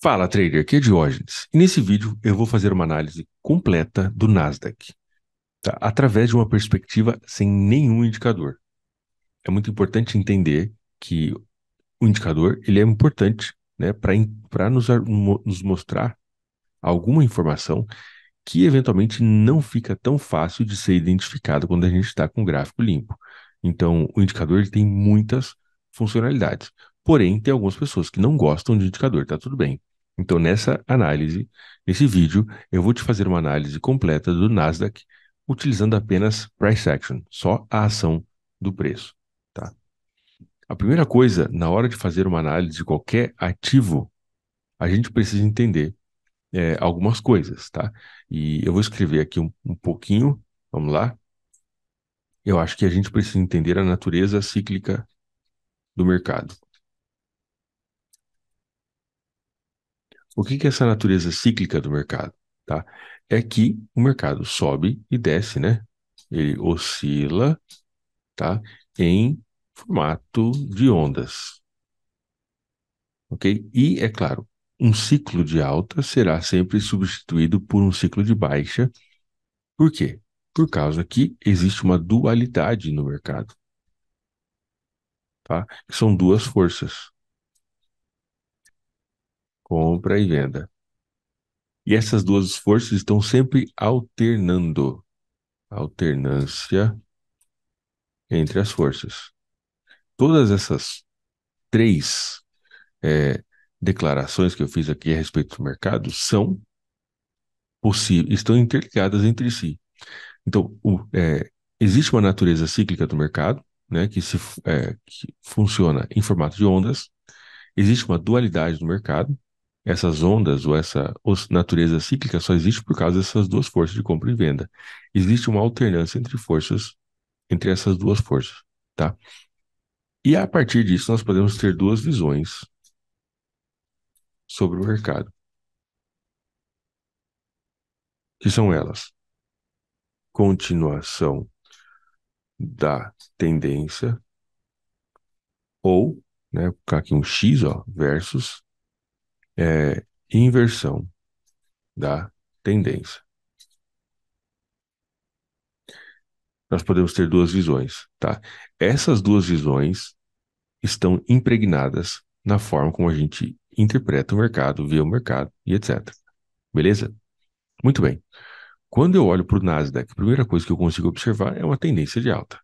Fala, trader, aqui é Diógenes. E nesse vídeo eu vou fazer uma análise completa do Nasdaq, tá? Através de uma perspectiva sem nenhum indicador. É muito importante entender que o indicador ele é importante, né, para nos mostrar alguma informação que eventualmente não fica tão fácil de ser identificado quando a gente está com o gráfico limpo. Então, o indicador ele tem muitas funcionalidades. Porém, tem algumas pessoas que não gostam de indicador, tá tudo bem. Então, nessa análise, nesse vídeo, eu vou te fazer uma análise completa do Nasdaq utilizando apenas price action, só a ação do preço, tá? A primeira coisa, na hora de fazer uma análise de qualquer ativo, a gente precisa entender algumas coisas, tá? E eu vou escrever aqui um pouquinho, vamos lá. Eu acho que a gente precisa entender a natureza cíclica do mercado. O que que é essa natureza cíclica do mercado, tá? É que o mercado sobe e desce, né? Ele oscila, tá? Em formato de ondas, ok? E, é claro, um ciclo de alta será sempre substituído por um ciclo de baixa. Por quê? Por causa que existe uma dualidade no mercado, tá? Que são duas forças, compra e venda. E essas duas forças estão sempre alternando, alternância entre as forças. Todas essas três é, declarações que eu fiz aqui a respeito do mercado são possíveis, estão interligadas entre si. Então, existe uma natureza cíclica do mercado, né, que funciona em formato de ondas. Existe uma dualidade no mercado. Essas ondas ou essa natureza cíclica só existe por causa dessas duas forças de compra e venda. Existe uma alternância entre forças, entre essas duas forças, tá? E a partir disso nós podemos ter duas visões sobre o mercado, que são elas: continuação da tendência ou, né, vou colocar aqui um X, ó, versus inversão da tendência. Nós podemos ter duas visões, tá? Essas duas visões estão impregnadas na forma como a gente interpreta o mercado, vê o mercado e etc. Beleza? Muito bem. Quando eu olho para o Nasdaq, a primeira coisa que eu consigo observar é uma tendência de alta.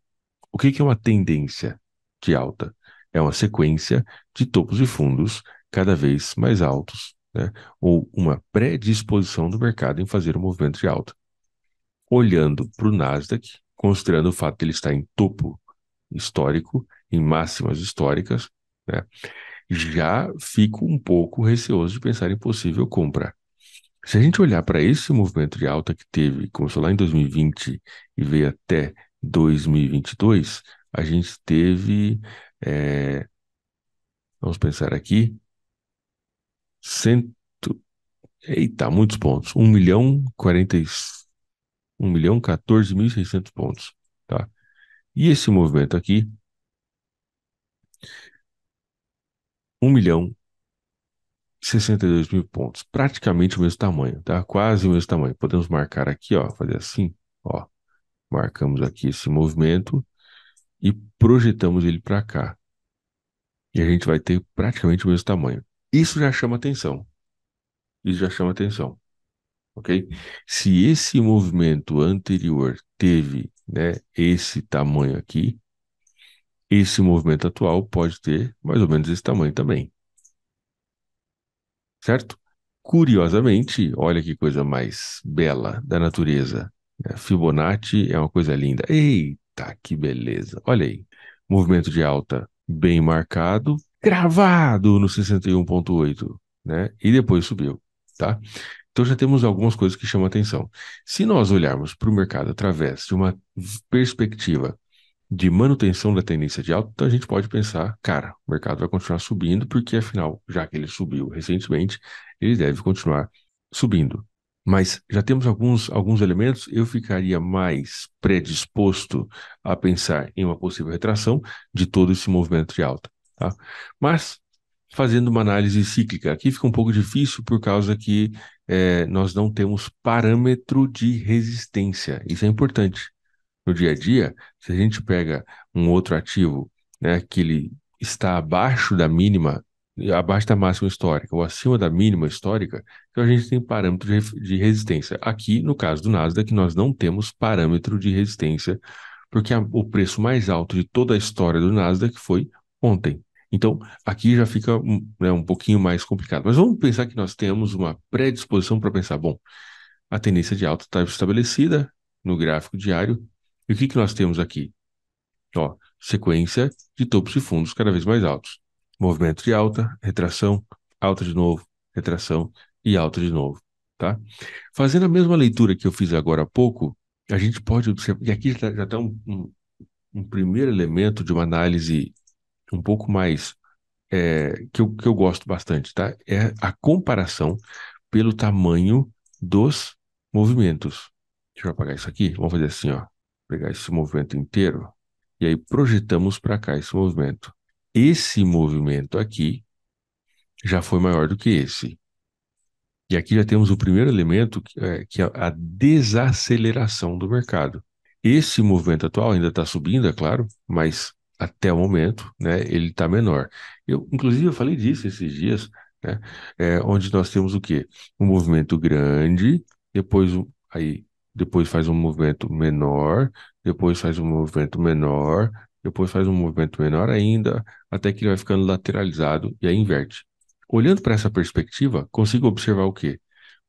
O que que é uma tendência de alta? É uma sequência de topos e fundos cada vez mais altos, né? Ou uma predisposição do mercado em fazer um movimento de alta. Olhando para o Nasdaq, considerando o fato de ele estar em topo histórico, em máximas históricas, né? Já fico um pouco receoso de pensar em possível compra. Se a gente olhar para esse movimento de alta que teve, começou lá em 2020 e veio até 2022, a gente teve, é, vamos pensar aqui, cento, eita, muitos pontos, 1.014.600 pontos, tá? E esse movimento aqui, 1.062.000 pontos, praticamente o mesmo tamanho, tá? Quase o mesmo tamanho. Podemos marcar aqui, ó, fazer assim, ó, marcamos aqui esse movimento e projetamos ele para cá. E a gente vai ter praticamente o mesmo tamanho. Isso já chama atenção. Isso já chama atenção, ok? Se esse movimento anterior teve, né, esse tamanho aqui, esse movimento atual pode ter mais ou menos esse tamanho também, certo? Curiosamente, olha que coisa mais bela da natureza, né? Fibonacci é uma coisa linda. Eita, que beleza! Olha aí, movimento de alta bem marcado, cravado no 61,8, né? E depois subiu, tá? Então já temos algumas coisas que chamam atenção. Se nós olharmos para o mercado através de uma perspectiva de manutenção da tendência de alta, então a gente pode pensar, cara, o mercado vai continuar subindo, porque afinal, já que ele subiu recentemente, ele deve continuar subindo. Mas já temos alguns elementos, eu ficaria mais predisposto a pensar em uma possível retração de todo esse movimento de alta, tá? Mas fazendo uma análise cíclica. Aqui fica um pouco difícil por causa que nós não temos parâmetro de resistência. Isso é importante. No dia a dia, se a gente pega um outro ativo, né, que ele está abaixo da mínima, abaixo da máxima histórica ou acima da mínima histórica, então a gente tem parâmetro de resistência. Aqui, no caso do Nasdaq, nós não temos parâmetro de resistência, porque o preço mais alto de toda a história do Nasdaq foi ontem. Então, aqui já fica né, um pouquinho mais complicado. Mas vamos pensar que nós temos uma predisposição para pensar, bom, a tendência de alta está estabelecida no gráfico diário. E o que que nós temos aqui? Ó, sequência de topos e fundos cada vez mais altos. Movimento de alta, retração, alta de novo, retração e alta de novo, tá? Fazendo a mesma leitura que eu fiz agora há pouco, a gente pode observar, e aqui já está um primeiro elemento de uma análise um pouco mais, que eu gosto bastante, tá? É a comparação pelo tamanho dos movimentos. Deixa eu apagar isso aqui. Vamos fazer assim, ó. Pegar esse movimento inteiro e aí projetamos para cá esse movimento. Esse movimento aqui já foi maior do que esse. E aqui já temos o primeiro elemento, que é a desaceleração do mercado. Esse movimento atual ainda está subindo, é claro, mas até o momento, né, ele está menor. Inclusive, eu falei disso esses dias, né, onde nós temos o quê? Um movimento grande, depois, aí, depois faz um movimento menor, depois faz um movimento menor, depois faz um movimento menor ainda, até que ele vai ficando lateralizado e aí inverte. Olhando para essa perspectiva, consigo observar o quê?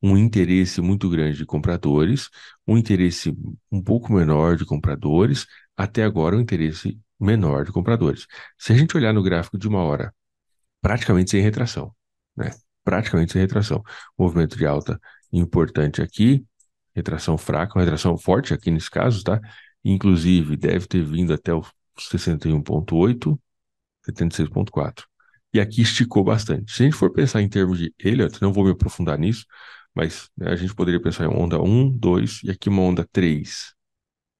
Um interesse muito grande de compradores, um interesse um pouco menor de compradores, até agora um interesse menor de compradores. Se a gente olhar no gráfico de uma hora, praticamente sem retração, né? Praticamente sem retração. Movimento de alta importante aqui, retração fraca, uma retração forte aqui nesse caso, tá? Inclusive, deve ter vindo até o 61,8, 76,4. E aqui esticou bastante. Se a gente for pensar em termos de Elliott, não vou me aprofundar nisso, mas né, a gente poderia pensar em onda 1, 2 e aqui uma onda 3.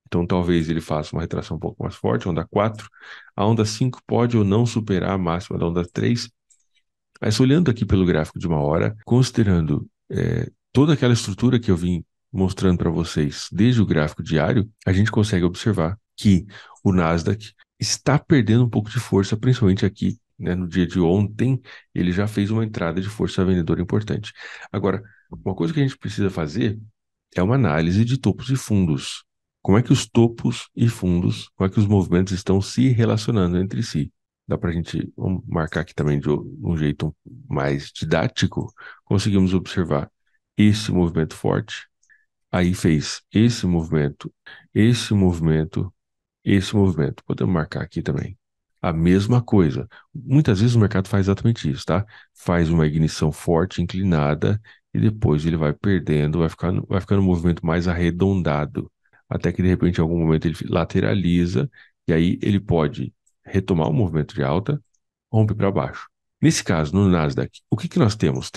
Então talvez ele faça uma retração um pouco mais forte, onda 4. A onda 5 pode ou não superar a máxima da onda 3. Mas olhando aqui pelo gráfico de uma hora, considerando toda aquela estrutura que eu vim mostrando para vocês desde o gráfico diário, a gente consegue observar que o Nasdaq está perdendo um pouco de força, principalmente aqui, né, no dia de ontem, ele já fez uma entrada de força vendedora importante. Agora, uma coisa que a gente precisa fazer é uma análise de topos e fundos. Como é que os topos e fundos, como é que os movimentos estão se relacionando entre si? Dá para a gente, vamos marcar aqui também de um jeito mais didático, conseguimos observar esse movimento forte, aí fez esse movimento, esse movimento. Podemos marcar aqui também. A mesma coisa. Muitas vezes o mercado faz exatamente isso, tá? Faz uma ignição forte, inclinada, e depois ele vai perdendo, vai ficando um movimento mais arredondado, até que de repente em algum momento ele lateraliza, e aí ele pode retomar o movimento de alta, rompe para baixo. Nesse caso, no Nasdaq, o que que nós temos?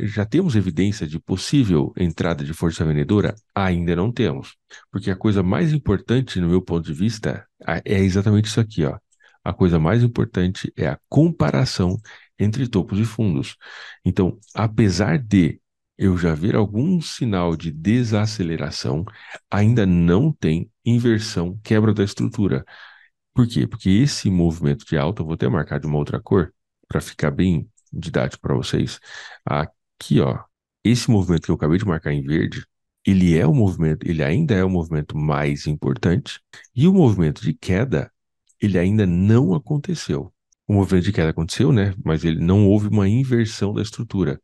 Já temos evidência de possível entrada de força vendedora? Ainda não temos, porque a coisa mais importante, no meu ponto de vista, é exatamente isso aqui, ó. A coisa mais importante é a comparação entre topos e fundos. Então, apesar de eu já ver algum sinal de desaceleração, ainda não tem inversão, quebra da estrutura. Por quê? Porque esse movimento de alta, eu vou até marcar de uma outra cor, para ficar bem didático para vocês. Aqui, ó, esse movimento que eu acabei de marcar em verde, ele ainda é o movimento mais importante, e o movimento de queda, ele ainda não aconteceu. O movimento de queda aconteceu, né? Mas ele não houve uma inversão da estrutura.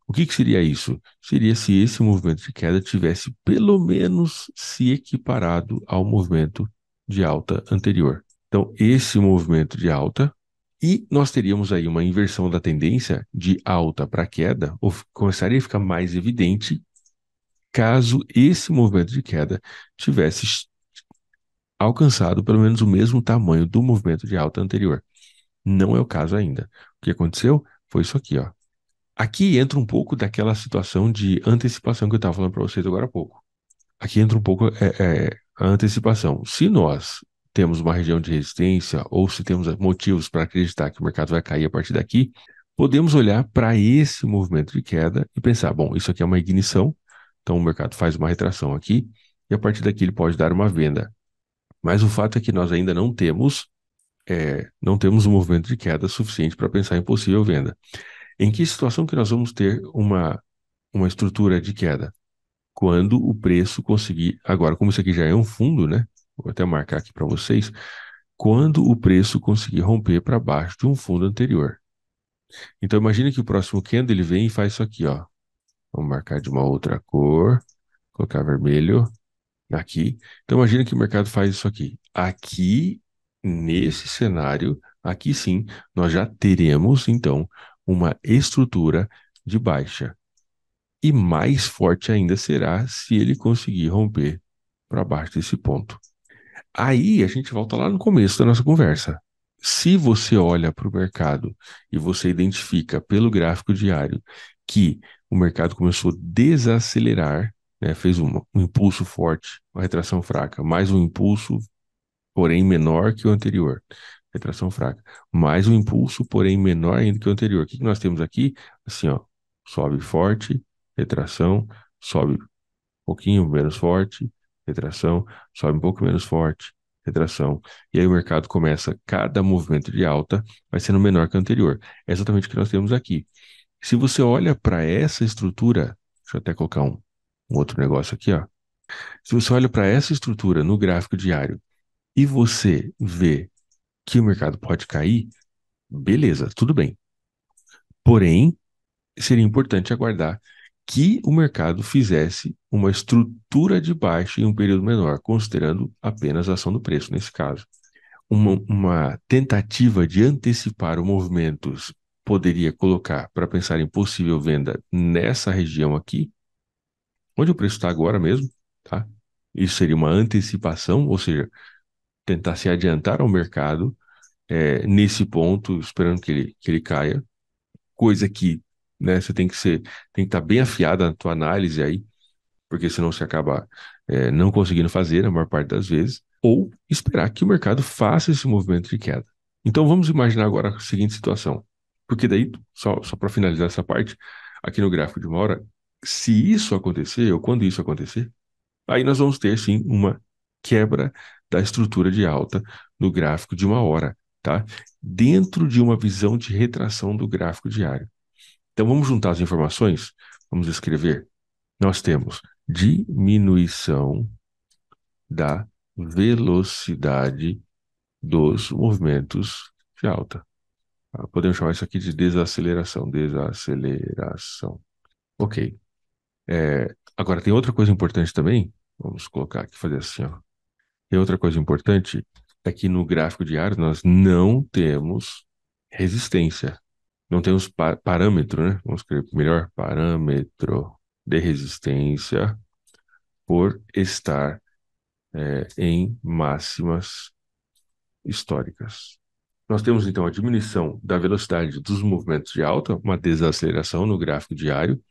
O que que seria isso? Seria se esse movimento de queda tivesse pelo menos se equiparado ao movimento de alta anterior. Então, esse movimento de alta, e nós teríamos aí uma inversão da tendência de alta para queda, ou começaria a ficar mais evidente caso esse movimento de queda tivesse alcançado pelo menos o mesmo tamanho do movimento de alta anterior. Não é o caso ainda. O que aconteceu foi isso aqui, ó. Aqui entra um pouco daquela situação de antecipação que eu estava falando para vocês agora há pouco. Aqui entra um pouco a antecipação. Se nós temos uma região de resistência ou se temos motivos para acreditar que o mercado vai cair a partir daqui, podemos olhar para esse movimento de queda e pensar, bom, isso aqui é uma ignição, então o mercado faz uma retração aqui, e a partir daqui ele pode dar uma venda. Mas o fato é que nós ainda não temos um movimento de queda suficiente para pensar em possível venda. Em que situação que nós vamos ter uma estrutura de queda? Quando o preço conseguir, agora como isso aqui já é um fundo, né? Vou até marcar aqui para vocês, quando o preço conseguir romper para baixo de um fundo anterior. Então imagine que o próximo candle ele vem e faz isso aqui, ó. Vamos marcar de uma outra cor, colocar vermelho aqui. Então imagine que o mercado faz isso aqui. Aqui, nesse cenário, aqui sim, nós já teremos então uma estrutura de baixa. E mais forte ainda será se ele conseguir romper para baixo desse ponto. Aí a gente volta lá no começo da nossa conversa. Se você olha para o mercado e você identifica pelo gráfico diário que o mercado começou a desacelerar, né, fez um impulso forte, uma retração fraca, mais um impulso, porém menor que o anterior, retração fraca, mais um impulso, porém menor ainda que o anterior. O que nós temos aqui? Assim, ó, sobe forte, retração, sobe pouquinho menos forte, retração, sobe um pouco menos forte, retração. E aí o mercado começa, cada movimento de alta vai sendo menor que o anterior. É exatamente o que nós temos aqui. Se você olha para essa estrutura, deixa eu até colocar um outro negócio aqui, ó. Se você olha para essa estrutura no gráfico diário e você vê que o mercado pode cair, beleza, tudo bem. Porém, seria importante aguardar que o mercado fizesse uma estrutura de baixa em um período menor, considerando apenas a ação do preço nesse caso. Uma tentativa de antecipar o movimento poderia colocar para pensar em possível venda nessa região aqui, onde o preço está agora mesmo, tá? Isso seria uma antecipação, ou seja, tentar se adiantar ao mercado nesse ponto, esperando que ele caia, coisa que, né, você tem que estar bem afiada na tua análise aí, porque senão você acaba não conseguindo fazer na maior parte das vezes, ou esperar que o mercado faça esse movimento de queda. Então vamos imaginar agora a seguinte situação, porque daí, só para finalizar essa parte, aqui no gráfico de uma hora, se isso acontecer, ou quando isso acontecer, aí nós vamos ter sim uma quebra da estrutura de alta no gráfico de uma hora, tá? Dentro de uma visão de retração do gráfico diário. Então vamos juntar as informações, vamos escrever. Nós temos diminuição da velocidade dos movimentos de alta. Podemos chamar isso aqui de desaceleração. Desaceleração. Ok. Agora tem outra coisa importante também. Vamos colocar aqui, fazer assim, ó. Tem outra coisa importante é que no gráfico diário nós não temos resistência. Não temos parâmetro, né? Vamos escrever melhor, parâmetro de resistência por estar em máximas históricas. Nós temos então a diminuição da velocidade dos movimentos de alta, uma desaceleração no gráfico diário.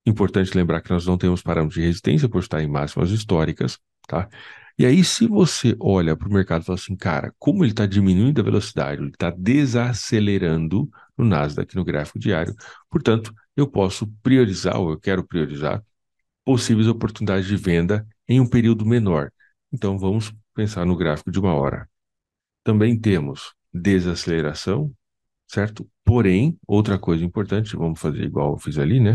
Importante lembrar que nós não temos parâmetro de resistência por estar em máximas históricas, tá? E aí, se você olha para o mercado e fala assim, cara, como ele está diminuindo a velocidade, ele está desacelerando no Nasdaq, no gráfico diário, portanto, eu posso priorizar, ou eu quero priorizar, possíveis oportunidades de venda em um período menor. Então, vamos pensar no gráfico de uma hora. Também temos desaceleração, certo? Porém, outra coisa importante, vamos fazer igual eu fiz ali, né?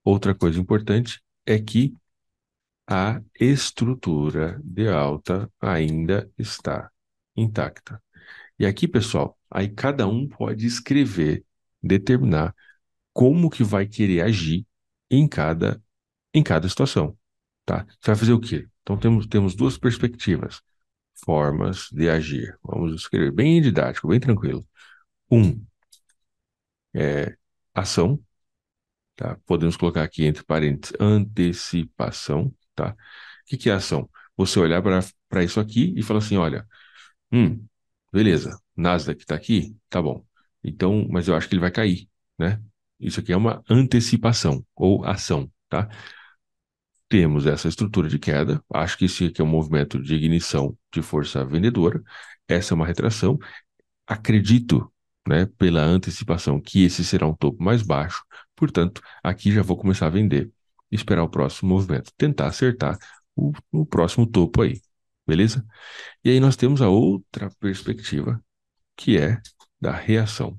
Outra coisa importante é que a estrutura de alta ainda está intacta. E aqui, pessoal, aí cada um pode escrever, determinar como que vai querer agir em cada situação, tá? Você vai fazer o quê? Então temos duas perspectivas, formas de agir. Vamos escrever bem didático, bem tranquilo. Um é ação, tá? Podemos colocar aqui entre parênteses antecipação, tá? O que que é ação? Você olhar para isso aqui e falar assim, olha, beleza, Nasdaq está aqui, tá bom. Então, mas eu acho que ele vai cair, né? Isso aqui é uma antecipação ou ação, tá? Temos essa estrutura de queda, acho que esse aqui é um movimento de ignição de força vendedora, essa é uma retração. Acredito, né, pela antecipação, que esse será um topo mais baixo. Portanto, aqui já vou começar a vender, esperar o próximo movimento, tentar acertar o próximo topo aí, beleza? E aí nós temos a outra perspectiva, que é da reação.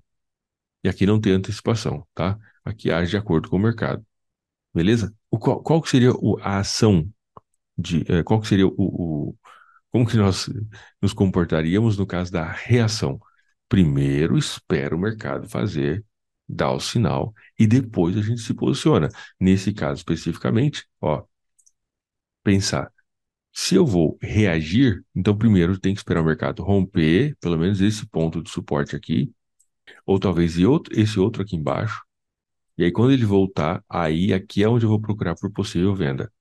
E aqui não tem antecipação, tá? Aqui age de acordo com o mercado, beleza? Qual que seria a ação qual que seria como que nós nos comportaríamos no caso da reação? Primeiro espera o mercado fazer, dá o sinal e depois a gente se posiciona. Nesse caso especificamente, ó, pensar, se eu vou reagir, então primeiro tem que esperar o mercado romper, pelo menos esse ponto de suporte aqui, ou talvez esse outro aqui embaixo. E aí quando ele voltar, aí aqui é onde eu vou procurar por possível venda.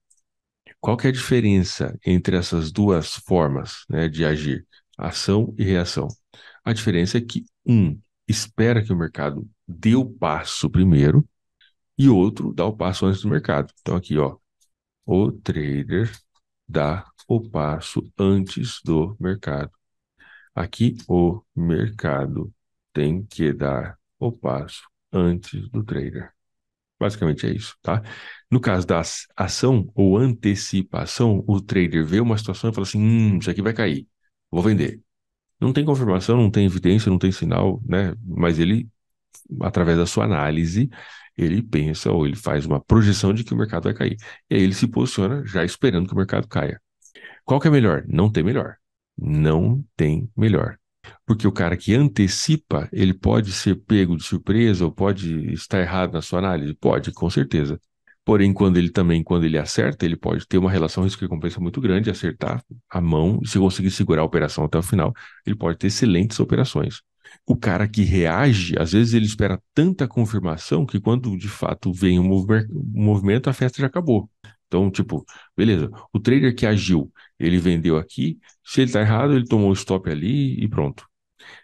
Qual que é a diferença entre essas duas formas, né, de agir, ação e reação? A diferença é que um espera que o mercado dê o passo primeiro e outro dá o passo antes do mercado. Então aqui, ó, o trader dá o passo antes do mercado. Aqui o mercado tem que dar o passo antes do trader. Basicamente é isso, tá? No caso da ação ou antecipação, o trader vê uma situação e fala assim: isso aqui vai cair, vou vender. Não tem confirmação, não tem evidência, não tem sinal, né? Mas ele, através da sua análise, ele pensa ou ele faz uma projeção de que o mercado vai cair. E aí ele se posiciona já esperando que o mercado caia. Qual que é melhor? Não tem melhor. Não tem melhor. Porque o cara que antecipa, ele pode ser pego de surpresa ou pode estar errado na sua análise? Pode, com certeza. Porém, quando ele acerta, ele pode ter uma relação risco-recompensa muito grande, acertar a mão, e se conseguir segurar a operação até o final, ele pode ter excelentes operações. O cara que reage, às vezes ele espera tanta confirmação que quando de fato vem um movimento, a festa já acabou. Então, tipo, beleza, o trader que agiu, ele vendeu aqui, se ele está errado, ele tomou o stop ali e pronto.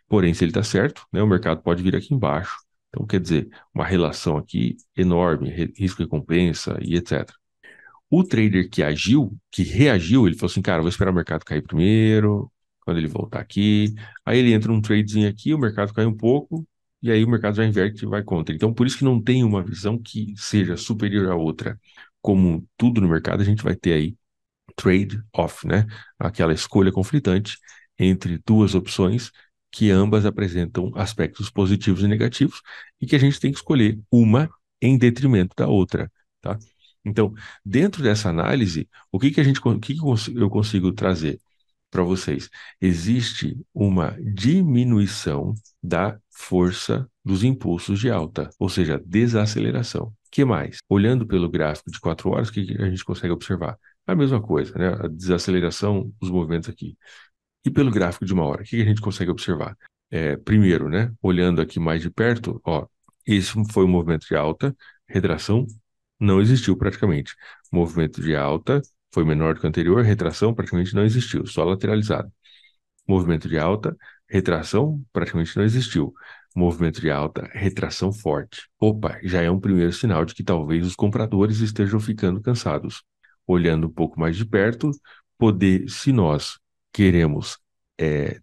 Porém, se ele está certo, né, o mercado pode vir aqui embaixo. Então, quer dizer, uma relação aqui enorme, risco-recompensa e etc. O trader que agiu, que reagiu, ele falou assim, cara, vou esperar o mercado cair primeiro, quando ele voltar aqui. Aí ele entra num tradezinho aqui, o mercado cai um pouco, e aí o mercado já inverte e vai contra. Então, por isso que não tem uma visão que seja superior à outra. Como tudo no mercado, a gente vai ter aí trade-off, né? Aquela escolha conflitante entre duas opções que ambas apresentam aspectos positivos e negativos e que a gente tem que escolher uma em detrimento da outra, tá? Então, dentro dessa análise, o que que eu consigo trazer para vocês? Existe uma diminuição da força dos impulsos de alta, ou seja, desaceleração. Que mais? Olhando pelo gráfico de 4 horas, o que que a gente consegue observar? A mesma coisa, né? A desaceleração dos movimentos aqui. E pelo gráfico de 1 hora, o que que a gente consegue observar? Primeiro, né? Olhando aqui mais de perto, ó, esse foi um movimento de alta, retração não existiu praticamente. Movimento de alta foi menor do que o anterior, retração praticamente não existiu, só lateralizado. Movimento de alta, retração praticamente não existiu. Movimento de alta, retração forte. Opa, já é um primeiro sinal de que talvez os compradores estejam ficando cansados. Olhando um pouco mais de perto, se nós queremos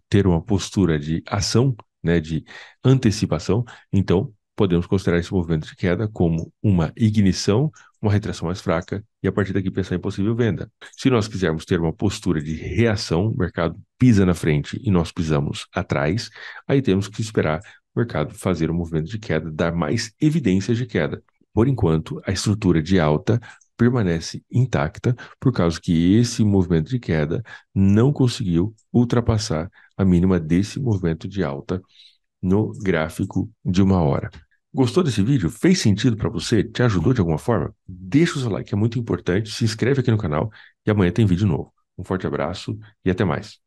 ter uma postura de ação, né, de antecipação, então podemos considerar esse movimento de queda como uma ignição, uma retração mais fraca e a partir daqui pensar em possível venda. Se nós quisermos ter uma postura de reação, o mercado pisa na frente e nós pisamos atrás, aí temos que esperar o mercado fazer um movimento de queda, dar mais evidências de queda. Por enquanto, a estrutura de alta permanece intacta, por causa que esse movimento de queda não conseguiu ultrapassar a mínima desse movimento de alta no gráfico de 1 hora. Gostou desse vídeo? Fez sentido para você? Te ajudou de alguma forma? Deixa o seu like, é muito importante. Se inscreve aqui no canal e amanhã tem vídeo novo. Um forte abraço e até mais.